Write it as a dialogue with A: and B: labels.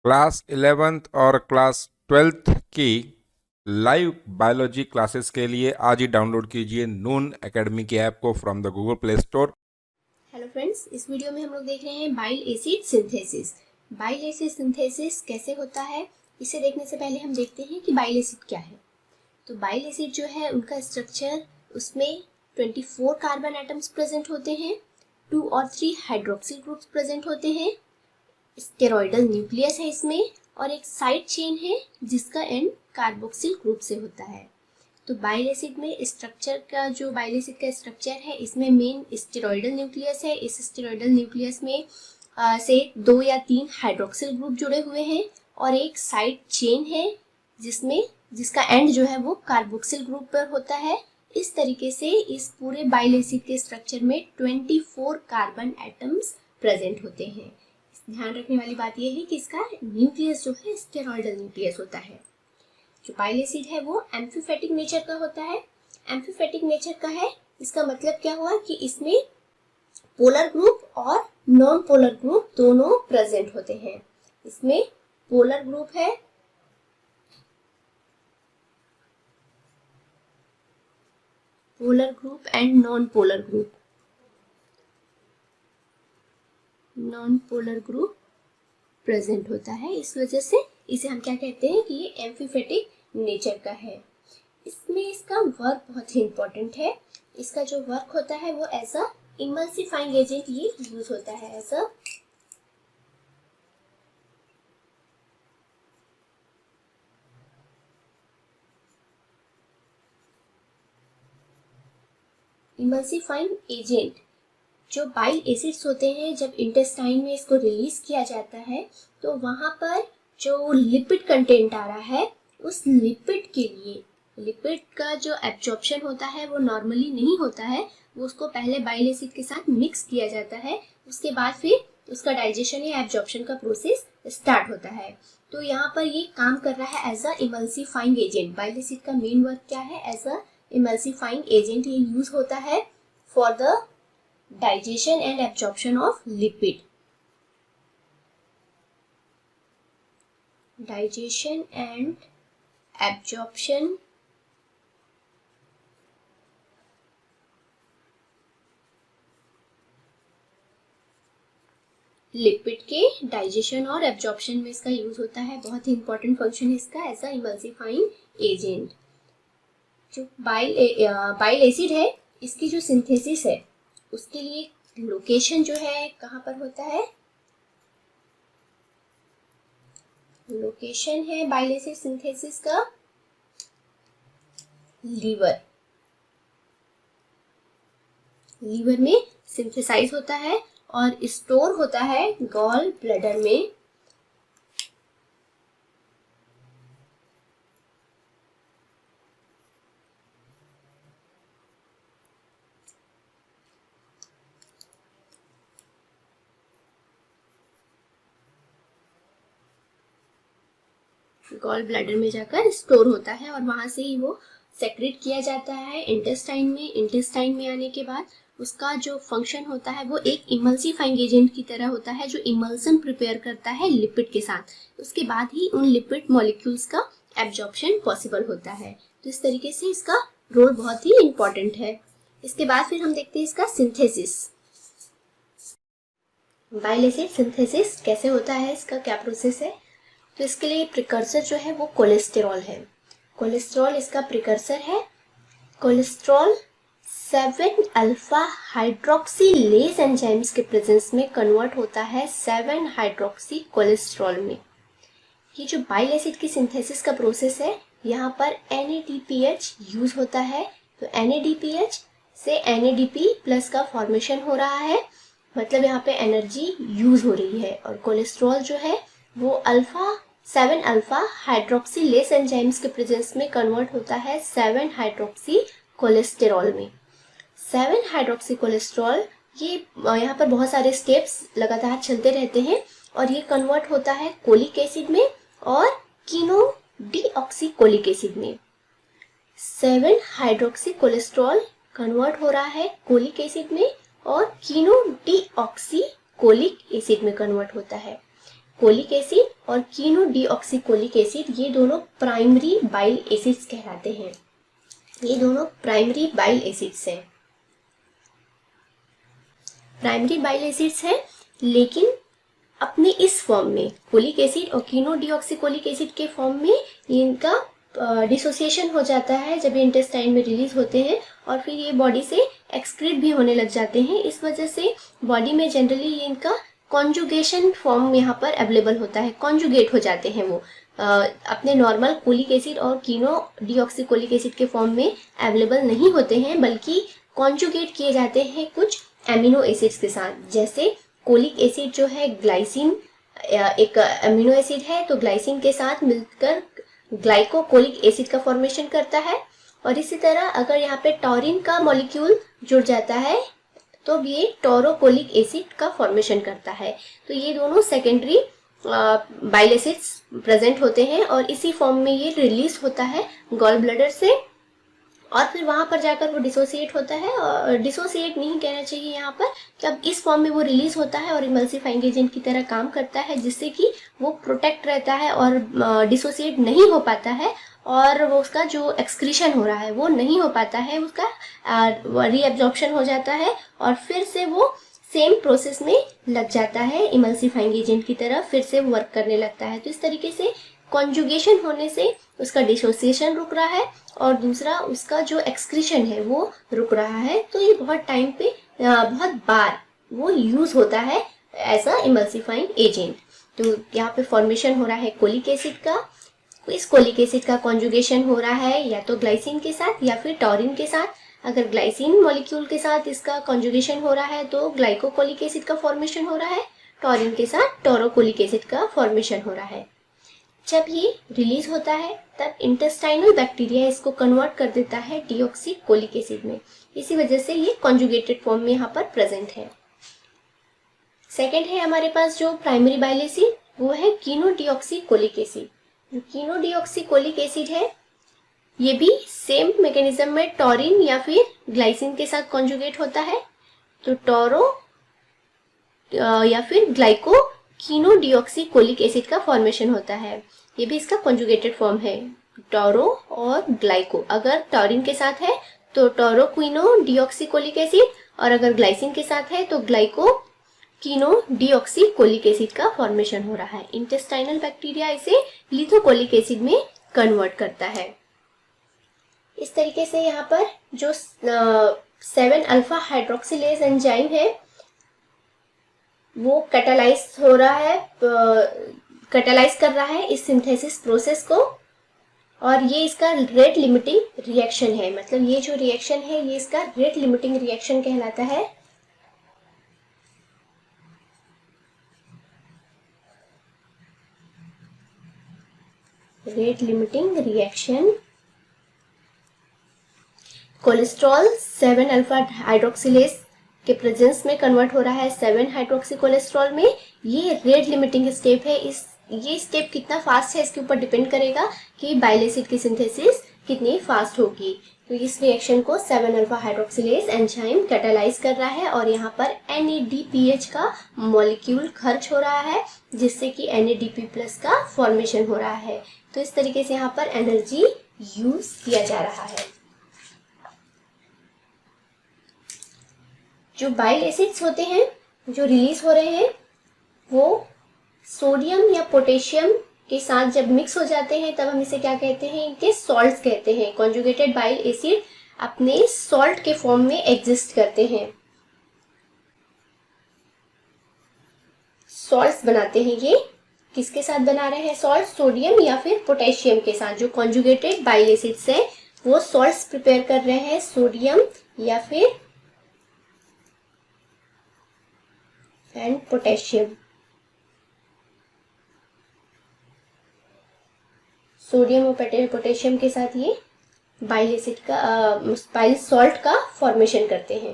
A: Class 11th और class 12th की live biology classes के लिए आज ही डाउनलोड कीजिए नून एकेडमी की ऐप को from the Google play store.
B: Hello friends, इस वीडियो में हम लोग देख रहे हैं bile acid synthesis. Bile acid synthesis कैसे होता है, इसे देखने से पहले हम देखते हैं कि बाइल एसिड क्या है। तो बाइल एसिड जो है उनका स्ट्रक्चर, उसमें 24 कार्बन एटम्स प्रेजेंट होते हैं, 2 और 3 हाइड्रोक्सिल ग्रुप्स प्रेजेंट होते हैं, स्टेरॉयडल न्यूक्लियस है इसमें, और एक साइड चेन है जिसका एंड कार्बोक्सिल ग्रुप से होता है। तो बाइल एसिड में स्ट्रक्चर का, जो बाइल एसिड का स्ट्रक्चर है, इसमें मेन स्टेरॉयडल न्यूक्लियस है। इस स्टेरॉयडल न्यूक्लियस में से 2 या 3 हाइड्रोक्सिल ग्रुप जुड़े हुए हैं और एक साइड चेन है जिसका एंड जो है वो कार्बोक्सिल ग्रुप पर होता है। इस तरीके से इस पूरे बाइल एसिड के स्ट्रक्चर में 24 कार्बन एटम्स प्रेजेंट होते हैं। ध्यान रखने वाली बात यह है कि इसका न्यूक्लियस जो है स्टेरॉयडल न्यूक्लियस होता है। जो बाइल एसिड है वो एम्फीफेटिक नेचर का होता है। एम्फीफेटिक नेचर का है, इसका मतलब क्या हुआ कि इसमें पोलर ग्रुप और नॉन पोलर ग्रुप दोनों प्रेजेंट होते हैं। इसमें पोलर ग्रुप है, polar group and non polar group. Non polar group present होता है, इस वजह से इसे हम क्या कहते हैं कि ये एम्फीफेटिक नेचर का है। इसमें इसका वर्क बहुत ही इंपॉर्टेंट है। इसका जो वर्क होता है वो एज अ इमल्सिफाइंग एजेंट ये यूज होता है, एज अ इमल्सिफाइंग एजेंट। जो बाइल एसिड्स होते हैं, जब इंटेस्टाइन में इसको रिलीज किया जाता है तो वहां पर जो लिपिड कंटेंट आ रहा है, उस लिपिड के लिए, लिपिड का जो एब्जॉर्प्शन होता है वो नॉर्मली नहीं होता है, वो उसको पहले बाइल एसिड के साथ मिक्स किया जाता है, उसके बाद फिर उसका डाइजेशन या एब्जॉर्प्शन का प्रोसेस स्टार्ट होता है। तो यहाँ पर ये काम कर रहा है as a emulsifying agent. Bile acid का मेन वर्क क्या है, एज अ इमल्सिफाइंग एजेंट ये यूज होता है for the digestion and absorption of lipid. Digestion and absorption लिपिड के डाइजेशन और एब्जॉर्प्शन में इसका यूज होता है। बहुत ही इंपॉर्टेंट फंक्शन है इसका एज अ इमल्सिफाइंग एजेंट। जो बाइल एसिड है, इसकी जो सिंथेसिस है उसके लिए लोकेशन जो है कहाँ पर होता है, लोकेशन है बाइल एसिड सिंथेसिस का लीवर। लीवर में सिंथेसाइज होता है और स्टोर होता है गॉल ब्लैडर में। गॉल ब्लैडर में जाकर स्टोर होता है और वहां से ही वो सेक्रेट किया जाता है इंटेस्टाइन में। इंटेस्टाइन में आने के बाद उसका जो फंक्शन होता है वो एक इमल्सिफाइंग एजेंट की तरह होता है, जो इमल्सन प्रिपेयर करता है लिपिड के साथ। उसके बाद ही उन लिपिड मॉलिक्यूल्स का एब्जॉर्प्शन पॉसिबल होता है। तो इस तरीके से इसका रोल बहुत ही इंपॉर्टेंट है। इसके बाद फिर हम देखते हैं इसका सिंथेसिस। बाइल एसिड सिंथेसिस कैसे होता है, इसका क्या प्रोसेस है। तो इसके लिए प्रिकर्सर जो है वो कोलेस्टेरॉल है। कोलेस्टेरॉल इसका प्रिकर्सर है। कोलेस्टेरॉल 7 अल्फा हाइड्रोक्सीलेज एंजाइम्स के प्रेजेंस में कन्वर्ट होता है 7 हाइड्रोक्सी कोलेस्टेरॉल में। ये जो बाइल एसिड की सिंथेसिस का प्रोसेस है, यहाँ पर NADPH यूज होता है। तो NADPH से NADP प्लस का फॉर्मेशन हो रहा है, मतलब यहाँ पे एनर्जी यूज हो रही है। और कोलेस्ट्रॉल जो है वो 7 अल्फा हाइड्रोक्सीलेज एंजाइम्स के प्रेजेंस में कन्वर्ट होता है 7 हाइड्रोक्सी कोलेस्टेरॉल में। 7 हाइड्रोक्सी कोलेस्ट्रॉल, ये यहाँ पर बहुत सारे स्टेप्स लगातार चलते रहते हैं और ये कन्वर्ट होता है कोलिक एसिड में और कीनो डीऑक्सीकोलिक एसिड में। 7 हाइड्रोक्सी कोलेस्ट्रॉल कन्वर्ट हो रहा है कोलिक एसिड में और कीनो डीऑक्सीकोलिक एसिड में कन्वर्ट होता है। कोलिक एसिड और कीनो-डीऑक्सीकोलिक एसिड, ये दोनों प्राइमरी बाइल एसिड्स कहलाते हैं। ये दोनों प्राइमरी बाइल एसिड्स हैं, प्राइमरी बाइल एसिड्स हैं, लेकिन अपने इस फॉर्म में कोलिक एसिड और कीनो-डीऑक्सीकोलिक एसिड के फॉर्म में इनका डिसोसिएशन हो जाता है जब ये इंटेस्टाइन में रिलीज होते हैं और फिर ये बॉडी से एक्सक्रीट भी होने लग जाते हैं। इस वजह से बॉडी में जनरली ये इनका कॉन्जुगेशन फॉर्म यहाँ पर अवेलेबल होता है, कॉन्जुगेट हो जाते हैं वो अपने नॉर्मल कोलिक एसिड और कीनो-डीऑक्सीकोलिक एसिड के फॉर्म में अवेलेबल नहीं होते हैं, बल्कि कॉन्जुगेट किए जाते हैं कुछ एमिनो एसिड्स के साथ। जैसे कोलिक एसिड जो है ग्लाइसिन एक अमीनो एसिड है, तो ग्लाइसिन के साथ मिलकर ग्लाइकोकोलिक एसिड का फॉर्मेशन करता है। और इसी तरह अगर यहाँ पे टॉरिन का मॉलिक्यूल जुड़ जाता है तो ये टोरोकोलिक एसिड का फॉर्मेशन करता है। तो ये दोनों सेकेंडरी बाइल एसिड्स प्रेजेंट होते हैं और इसी फॉर्म में ये रिलीज होता है गॉल ब्लैडर से और फिर वहां पर जाकर वो डिसोसिएट होता है। और डिसोसिएट नहीं कहना चाहिए यहाँ पर, कि अब इस फॉर्म में वो रिलीज होता है और इमल्सिफाइंग एजेंट की तरह काम करता है, जिससे कि वो प्रोटेक्ट रहता है और डिसोसिएट नहीं हो पाता है और वो उसका जो एक्सक्रीशन हो रहा है वो नहीं हो पाता है, उसका रीएब्जॉर्प्शन हो जाता है और फिर से वो सेम प्रोसेस में लग जाता है, इमल्सिफाइंग एजेंट की तरह फिर से वर्क करने लगता है। तो इस तरीके से कॉन्जुगेशन होने से उसका डिसोसिएशन रुक रहा है और दूसरा उसका जो एक्सक्रीशन है वो रुक रहा है। तो ये बहुत टाइम पे बहुत बार वो यूज होता है एज अ इमल्सिफाइंग एजेंट। तो यहाँ पे फॉर्मेशन हो रहा है कोलिक एसिड का, इस कोलिक एसिड का कॉन्जुगेशन हो रहा है या तो ग्लाइसिन के साथ या फिर टॉरिन के साथ। अगर ग्लाइसिन मॉलिक्यूल के साथ इसका कॉन्जुगेशन हो रहा है तो ग्लाइकोकोलिक एसिड का फॉर्मेशन हो रहा है, टॉरिन के साथ टोरोकोलिक एसिड का फॉर्मेशन हो रहा है। जब ये रिलीज होता है तब इंटेस्टाइनल बैक्टीरिया इसको कन्वर्ट कर देता है डीऑक्सीकोलिक एसिड में। इसी वजह से ये कॉन्जुगेटेड फॉर्म में यहाँ पर प्रेजेंट है। सेकेंड है हमारे पास जो प्राइमरी बाइल एसिड, वो है कीनो-डीऑक्सीकोलिक एसिड। जो कीनो-डीऑक्सीकोलिक एसिड है ये भी सेम मैकेनिज्म में टॉरिन या फिर ग्लाइसिन के साथ कॉन्जुगेट होता है। तो टोरो या फिर ग्लाइको कीनो-डीऑक्सीकोलिक एसिड का फॉर्मेशन होता है। ये भी इसका कॉन्जुगेटेड फॉर्म है, टोरो और ग्लाइको। अगर टॉरिन के साथ है तो टोरो-कीनो-डीऑक्सीकोलिक एसिड और अगर ग्लाइसिन के साथ है तो ग्लाइको कीनो-डीऑक्सीकोलिक एसिड का फॉर्मेशन हो रहा है। इंटेस्टाइनल बैक्टीरिया इसे लिथोकोलिक एसिड में कन्वर्ट करता है। इस तरीके से यहाँ पर जो 7 अल्फा हाइड्रोक्सिलेज एंजाइम है वो कैटालाइज हो रहा है, कैटालाइज कर रहा है इस सिंथेसिस प्रोसेस को और ये इसका रेट लिमिटिंग रिएक्शन है। मतलब ये जो रिएक्शन है ये इसका रेट लिमिटिंग रिएक्शन कहलाता है। Rate limiting reaction cholesterol 7 alpha hydroxylase के प्रेजेंस में कन्वर्ट हो रहा है 7 हाइड्रोक्सी कोलेस्ट्रॉल में। ये रेट लिमिटिंग स्टेप है। ये स्टेप कितना फास्ट है इसके ऊपर डिपेंड करेगा कि बाइल एसिड की सिंथेसिस कितनी फास्ट होगी। तो इस रिएक्शन को 7 अल्फा हाइड्रोक्सिलेज एंजाइम कैटालाइज कर रहा है और यहाँ पर NADPH का मॉलिक्यूल खर्च हो रहा है, जिससे कि NADP+ का फॉर्मेशन हो रहा है। तो इस तरीके से यहाँ पर एनर्जी यूज किया जा रहा है। जो बाइल एसिड्स होते हैं जो रिलीज हो रहे हैं वो सोडियम या पोटेशियम के साथ जब मिक्स हो जाते हैं तब हम इसे क्या कहते हैं, इनके सॉल्ट्स कहते हैं। कॉन्जुगेटेड बाइल एसिड अपने सॉल्ट के फॉर्म में एग्जिस्ट करते हैं, सॉल्ट्स बनाते हैं। ये किसके साथ बना रहे हैं सॉल्ट, सोडियम या फिर पोटेशियम के साथ। जो कॉन्जुगेटेड बाइल एसिड्स है वो सॉल्ट्स प्रिपेयर कर रहे हैं सोडियम या फिर एंड पोटेशियम। सोडियम और पोटेशियम के साथ ये बाइल एसिड का बाइल सॉल्ट का फॉर्मेशन करते हैं।